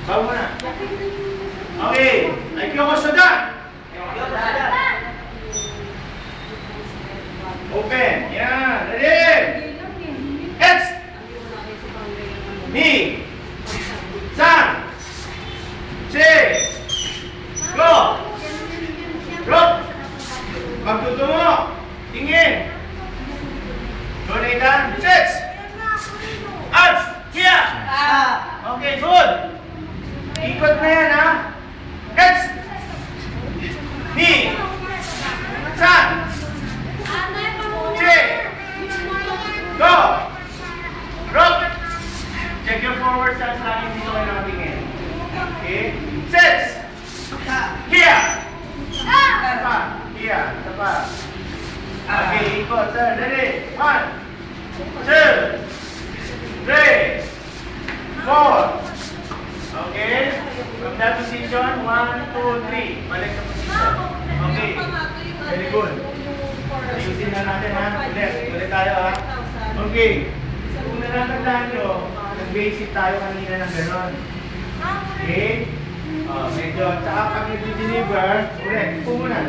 Bawa mo na. Okay. IQ mo sudan. Open. Yan. Ready? X. Ni. San. Che. Go. Drop. Magtutungo. Tingin. Donatan. Sets. Arts. Here. Okay, good. Ikot na yan, ha? X. Ni. San. Che. Go. Drop. Check your forward stance lagi dito kayo nakatingin. Okay. Sets. Here. Isa pa. Here. Isa pa. Okay, ikot. Sir, ready? 1, 2, 3, 4. Okay. From that position, 1, 2, 3. Balik sa position. Okay. Very good. Ayusin na natin, ha? Ulit tayo, ha? Okay. Kung natatandaan nyo, nag-basic tayo kanina ng gano'n. Okay? Medyo, tsaka pag nag-deliver, ulit, upo muna.